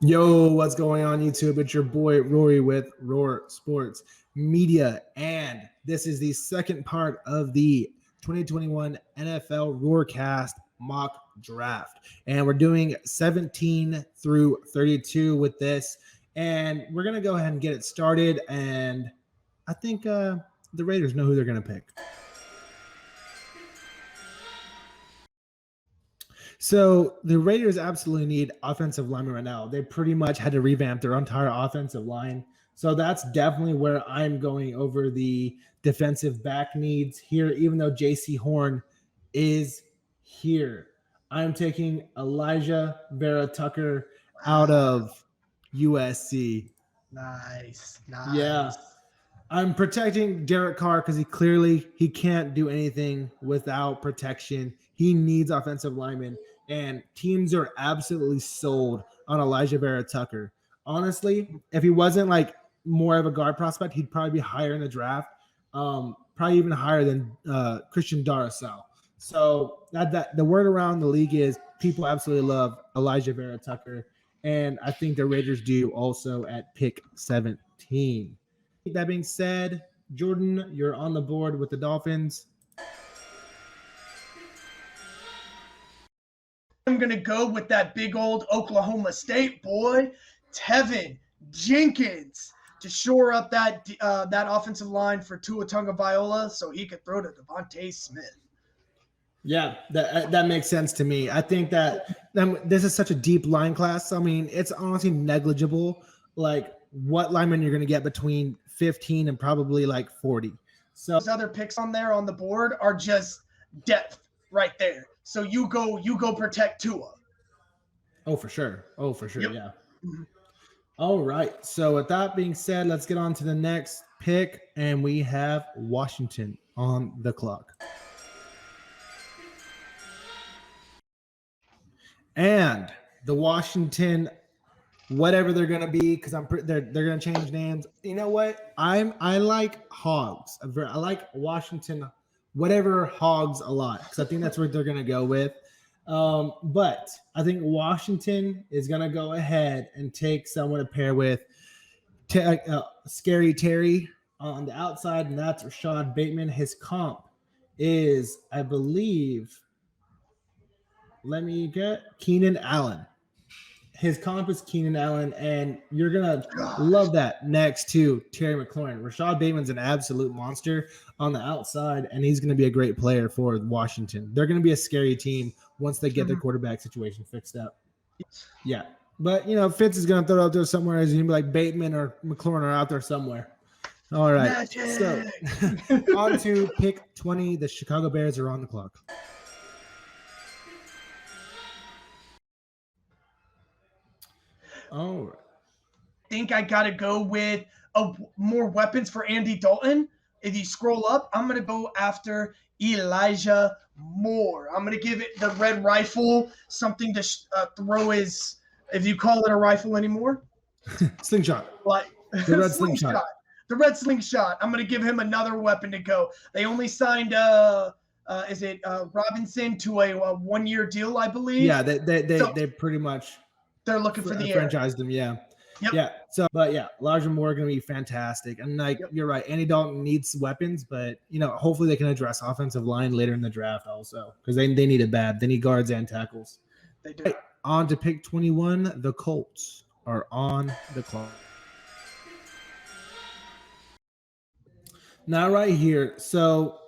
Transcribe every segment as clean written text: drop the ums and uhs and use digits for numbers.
Yo, what's going on YouTube? It's your boy Rory with Roar Sports Media, and this is the second part of the 2021 NFL Roarcast mock draft. And we're doing 17 through 32 with this, and we're gonna go ahead and get it started. And I think the Raiders know who they're gonna pick. So the Raiders absolutely need offensive linemen right now. They pretty much had to revamp their entire offensive line. So that's definitely where I'm going over the defensive back needs here, even though JC Horn is here. I'm taking Elijah Vera Tucker out of USC. Nice. Yeah. I'm protecting Derek Carr because he can't do anything without protection. He needs offensive linemen, and teams are absolutely sold on Elijah Vera Tucker. Honestly, if he wasn't like more of a guard prospect, he'd probably be higher in the draft, probably even higher than Christian Darrisaw. So that the word around the league is people absolutely love Elijah Vera Tucker, and I think the Raiders do also at pick 17. That being said, Jordan, you're on the board with the Dolphins. I'm going to go with that big old Oklahoma State boy, Tevin Jenkins, to shore up that offensive line for Tua Tagovailoa so he could throw to Devontae Smith. Yeah, that makes sense to me. I think that this is such a deep line class. I mean, it's honestly negligible, like what lineman you're going to get between 15 and probably like 40. So those other picks on there on the board are just depth right there. So you go protect Tua. Oh, for sure. Yep. Yeah. Mm-hmm. All right. So with that being said, let's get on to the next pick, and we have Washington on the clock. And the Washington, whatever they're gonna be, because they're gonna change names. You know what? I like Hogs. I like Washington, whatever Hogs a lot, because I think that's what they're gonna go with. But I think Washington is gonna go ahead and take someone to pair with Scary Terry on the outside, and that's Rashad Bateman. His comp is, I believe, let me get Keenan Allen. His comp is Keenan Allen, and you're going to love that next to Terry McLaurin. Rashad Bateman's an absolute monster on the outside, and he's going to be a great player for Washington. They're going to be a scary team once they get their quarterback situation fixed up. Yeah. But, Fitz is going to throw it out there somewhere. He's going to be like Bateman or McLaurin are out there somewhere. All right. Magic. So on to pick 20. The Chicago Bears are on the clock. All right. I think I got to go with more weapons for Andy Dalton. If you scroll up, I'm going to go after Elijah Moore. I'm going to give it the red rifle, something to throw his, if you call it a rifle anymore. Slingshot. Like the red slingshot. The red slingshot. I'm going to give him another weapon to go. They only signed Robinson to a 1-year deal, I believe. Yeah, they pretty much they're looking for the franchised them. Yeah. Yep. Yeah. So, but yeah, Elijah Moore going to be fantastic. And you're right, Andy Dalton needs weapons, but hopefully they can address offensive line later in the draft also, because they need it bad. They need guards and tackles. They do. Right, on to pick 21. The Colts are on the clock. Now right here, so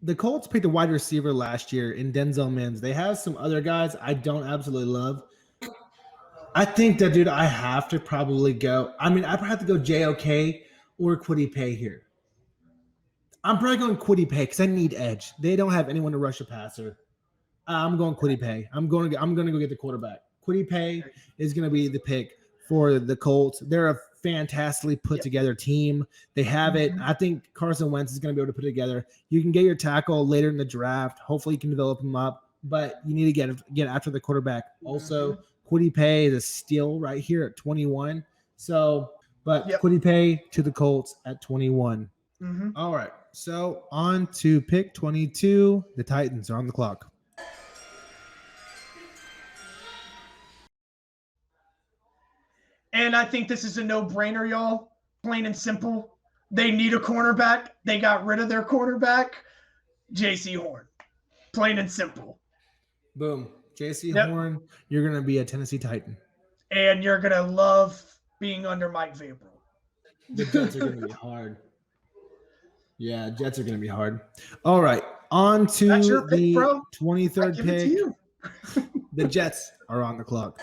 the Colts picked a wide receiver last year in Denzel Mims. They have some other guys I don't absolutely love. I think that, dude, I have to probably go. I mean, I probably have to go JOK or Kwity Paye here. I'm probably going Kwity Paye because I need edge. They don't have anyone to rush a passer. I'm going Kwity Paye. I'm going to go get the quarterback. Kwity Paye is going to be the pick for the Colts. They're a fantastically put together team. They have it. I think Carson Wentz is going to be able to put it together. You can get your tackle later in the draft. Hopefully, you can develop him up, but you need to get after the quarterback also. Kwity Paye is a steal right here at 21. So, but Kwity Paye to the Colts at 21. All right. So on to pick 22. The Titans are on the clock. And I think this is a no-brainer, y'all. Plain and simple. They need a cornerback. They got rid of their cornerback. J.C. Horn. Plain and simple. Boom. J.C. Yep. Horn, you're going to be a Tennessee Titan. And you're going to love being under Mike Vrabel. The Jets are going to be hard. Yeah, Jets are going to be hard. All right. On to the pick, 23rd pick. The Jets are on the clock.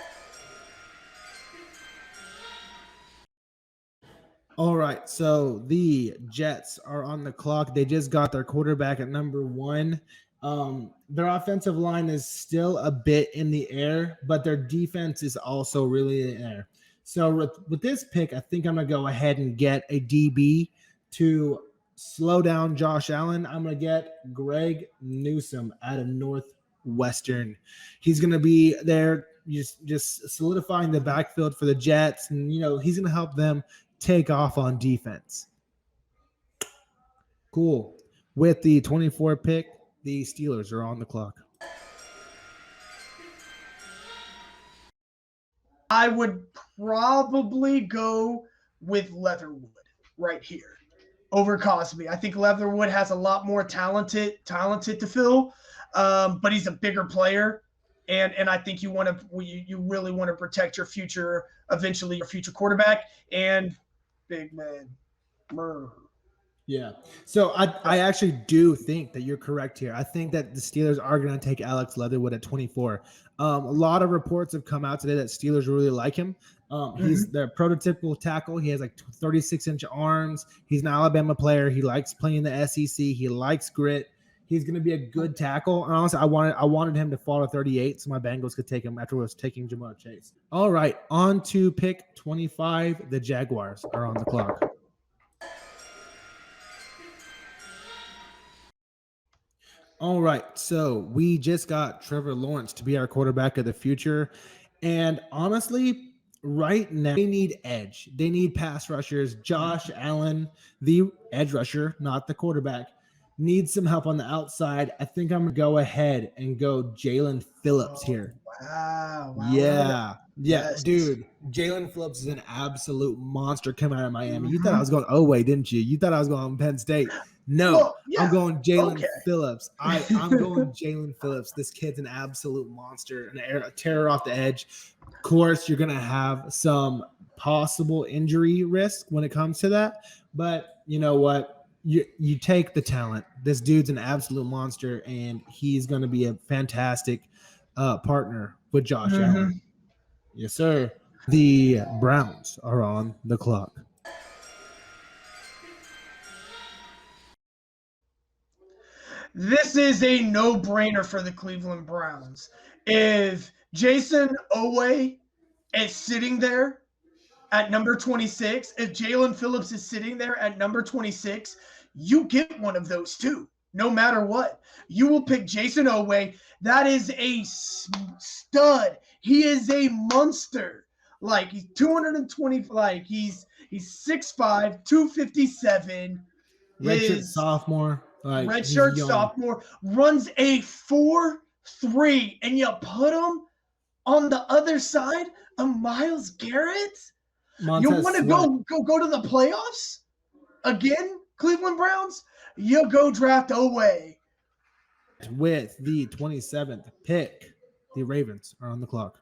All right. So the Jets are on the clock. They just got their quarterback at number 1. Their offensive line is still a bit in the air, but their defense is also really in the air. So with this pick, I think I'm going to go ahead and get a DB to slow down Josh Allen. I'm going to get Greg Newsome out of Northwestern. He's going to be there just solidifying the backfield for the Jets. And, he's going to help them take off on defense. Cool. With the 24 pick, the Steelers are on the clock. I would probably go with Leatherwood right here over Cosby. I think Leatherwood has a lot more talented to fill, but he's a bigger player, and I think you really want to protect your future, eventually your future quarterback and big man. Yeah. So I actually do think that you're correct here. I think that the Steelers are going to take Alex Leatherwood at 24. A lot of reports have come out today that Steelers really like him. He's their prototypical tackle. He has like 36-inch arms. He's an Alabama player. He likes playing the SEC. He likes grit. He's going to be a good tackle. And honestly, I wanted him to fall to 38 so my Bengals could take him after I was taking Jamar Chase. All right, on to pick 25. The Jaguars are on the clock. All right, so we just got Trevor Lawrence to be our quarterback of the future. And honestly, right now, they need edge. They need pass rushers. Josh Allen, the edge rusher, not the quarterback, needs some help on the outside. I think I'm going to go ahead and go Jalen Phillips here. Wow. Yeah. Yes. Dude, Jalen Phillips is an absolute monster coming out of Miami. You thought I was going Oway, didn't you? You thought I was going Penn State. No, well, yeah. I'm going Jalen Phillips. I'm going Jalen Phillips. This kid's an absolute monster, a terror off the edge. Of course, you're going to have some possible injury risk when it comes to that. But you know what? You take the talent. This dude's an absolute monster, and he's going to be a fantastic partner with Josh Allen. Yes, sir. The Browns are on the clock. This is a no-brainer for the Cleveland Browns. If Jason Oweh is sitting there at number 26, if Jalen Phillips is sitting there at number 26, you get one of those two, no matter what. You will pick Jason Oweh. That is a stud. He is a monster. Like, he's 220, like, he's 6'5", 257. Redshirt sophomore. Redshirt sophomore, runs a 4.3, and you put him on the other side of Myles Garrett? You want to go to the playoffs again, Cleveland Browns? You go draft Oweh. With the 27th pick, the Ravens are on the clock.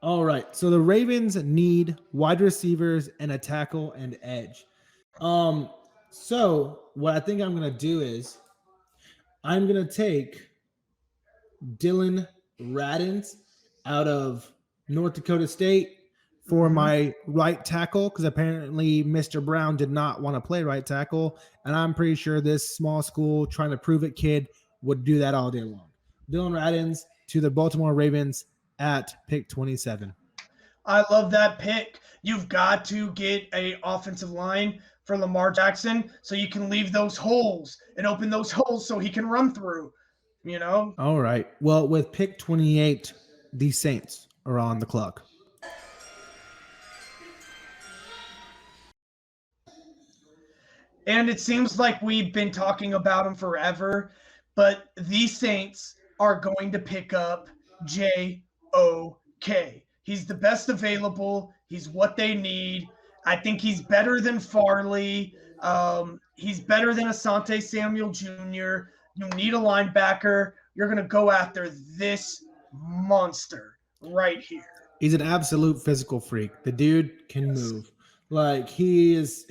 All right, so the Ravens need wide receivers and a tackle and edge. So what I think I'm going to do is I'm going to take Dylan Radins out of North Dakota State for my right tackle, because apparently Mr. Brown did not want to play right tackle, and I'm pretty sure this small school trying to prove it kid would do that all day long. Dylan Radins to the Baltimore Ravens at pick 27. I love that pick. You've got to get an offensive line for Lamar Jackson so you can leave those holes and open those holes so he can run through, you know? All right. Well, with pick 28, the Saints are on the clock. And it seems like we've been talking about them forever, but these Saints are going to pick up J-O-K. He's the best available. He's what they need. I think he's better than Farley. He's better than Asante Samuel Jr. You need a linebacker. You're going to go after this monster right here. He's an absolute physical freak. The dude can move. Like his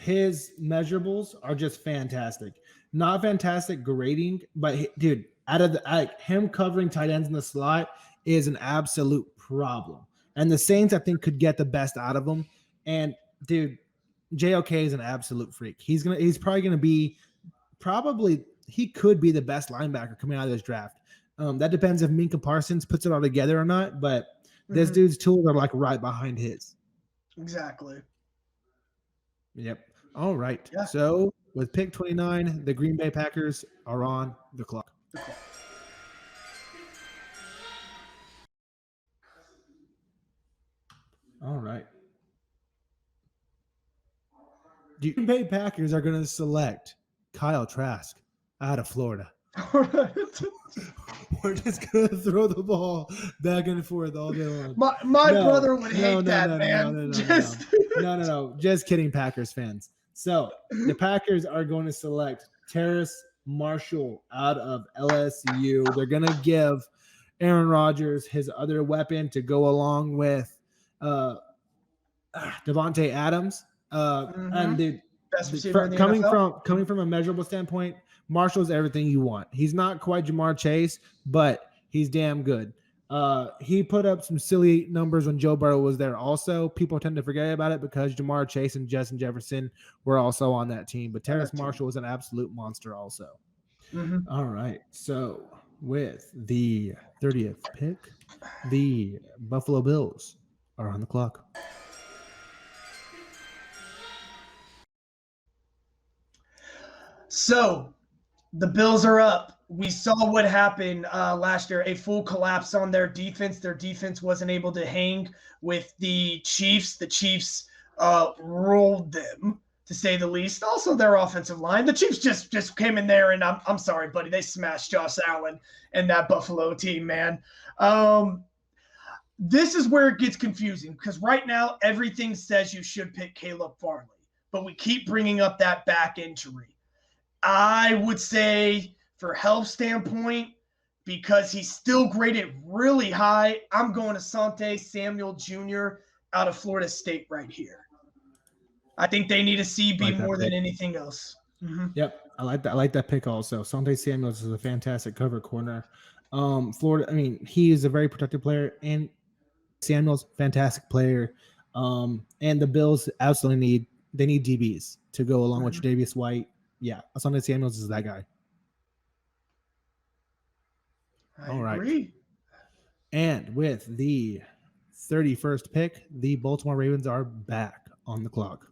measurables are just fantastic. Not fantastic grading, but dude, out of him covering tight ends in the slot is an absolute problem. And the Saints, I think, could get the best out of him. And dude, JOK is an absolute freak. He's probably gonna be he could be the best linebacker coming out of this draft. That depends if Minka Parsons puts it all together or not, but this dude's tools are like right behind his. Exactly. Yep. All right. Yeah. So with pick 29, the Green Bay Packers are on the clock. All right. The Green Bay Packers are going to select Kyle Trask out of Florida. All right. We're just going to throw the ball back and forth all day long. My brother would hate that, man. No. Just kidding, Packers fans. So the Packers are going to select Terrace Marshall out of LSU. They're going to give Aaron Rodgers his other weapon to go along with Devontae Adams. And dude, coming from a measurable standpoint, Marshall's everything you want. He's not quite Jamar Chase, but he's damn good. He put up some silly numbers when Joe Burrow was there also. People tend to forget about it because Jamar Chase and Justin Jefferson were also on that team. But Terrace Marshall was an absolute monster also. All right. So with the 30th pick, the Buffalo Bills are on the clock. So the Bills are up. We saw what happened last year, a full collapse on their defense. Their defense wasn't able to hang with the Chiefs. The Chiefs rolled them, to say the least. Also, their offensive line. The Chiefs just came in there, and I'm sorry, buddy, they smashed Josh Allen and that Buffalo team, man. This is where it gets confusing because right now everything says you should pick Caleb Farley, but we keep bringing up that back injury. I would say for health standpoint, because he's still graded really high, I'm going Asante Samuel Jr. out of Florida State right here. I think they need a CB more than anything else. Yep, I like that pick also. Asante Samuels is a fantastic cover corner. Florida, I mean, he is a very protected player, and Samuels, fantastic player. And the Bills absolutely need DBs to go along with Tre'Davious White. Yeah, Asante Samuels is that guy. I agree. And with the 31st pick, the Baltimore Ravens are back on the clock.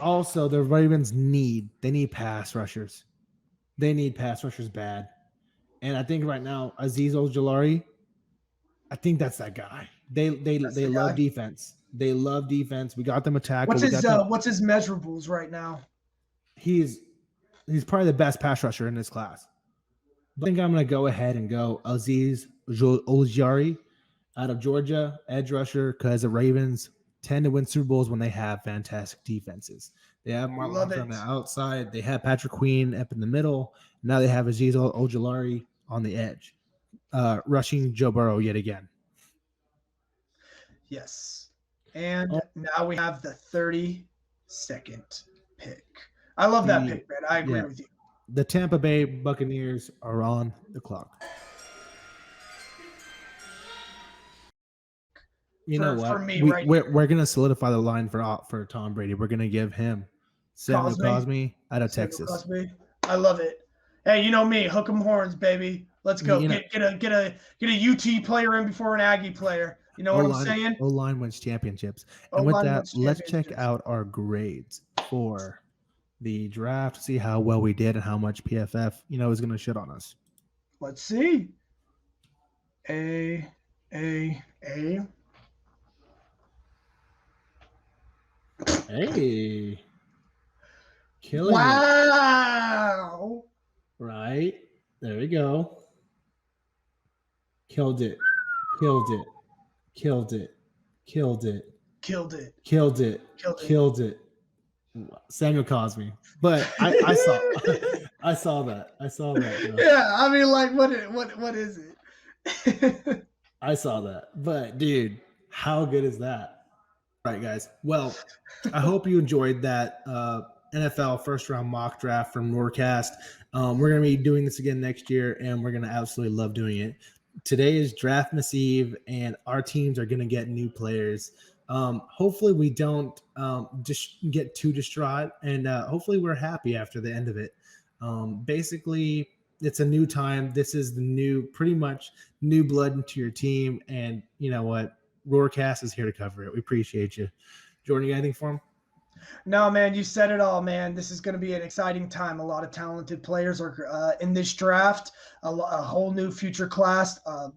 Also, the Ravens need pass rushers. They need pass rushers bad. And I think right now, Azeez Ojulari, I think that's that guy. They love defense. They love defense. We got them a tackle. What's his measurables right now? He's probably the best pass rusher in this class. But I think I'm going to go ahead and go Azeez Ojulari out of Georgia, edge rusher, because the Ravens tend to win Super Bowls when they have fantastic defenses. They have Marlon Humphrey on the outside. They have Patrick Queen up in the middle. Now they have Azeez Ojulari on the edge, rushing Joe Burrow yet again. Yes. And now we have the 32nd pick. I love that pick, man. I agree with you. The Tampa Bay Buccaneers are on the clock. You know what? For me, we're going to solidify the line for Tom Brady. We're going to give him Samuel Cosme out of Texas. Cosme. I love it. Hey, you know me, hook 'em horns, baby. Let's go. Get a UT player in before an Aggie player. You know what I'm saying? O-line wins championships. And with that, let's check out our grades for the draft, see how well we did and how much PFF, is going to shit on us. Let's see. A. Hey. Killing wow. it. Right? There we go. Killed it. Killed it. Killed it. Killed it. Killed it. Killed it. Killed it. Killed it. Samuel Cosme. But I saw I saw that. I saw that. Bro. Yeah, I mean, like, what is it? I saw that. But dude, how good is that? All right, guys. Well, I hope you enjoyed that NFL first round mock draft from Roarcast. We're gonna be doing this again next year, and we're gonna absolutely love doing it. Today is Draftmas Eve, and our teams are gonna get new players. Hopefully we don't just get too distraught, and hopefully we're happy after the end of it. Basically, it's a new time. This is the pretty much new blood into your team, and you know what? Roarcast is here to cover it. We appreciate you. Jordan, you got anything for him? No, man, you said it all, man. This is going to be an exciting time. A lot of talented players are in this draft, a whole new future class, a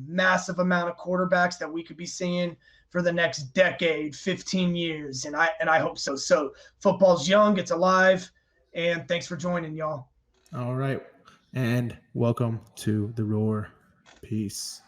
massive amount of quarterbacks that we could be seeing for the next decade, 15 years, and I hope so. So football's young, it's alive, and thanks for joining, y'all. All right, and welcome to the Roar. Peace.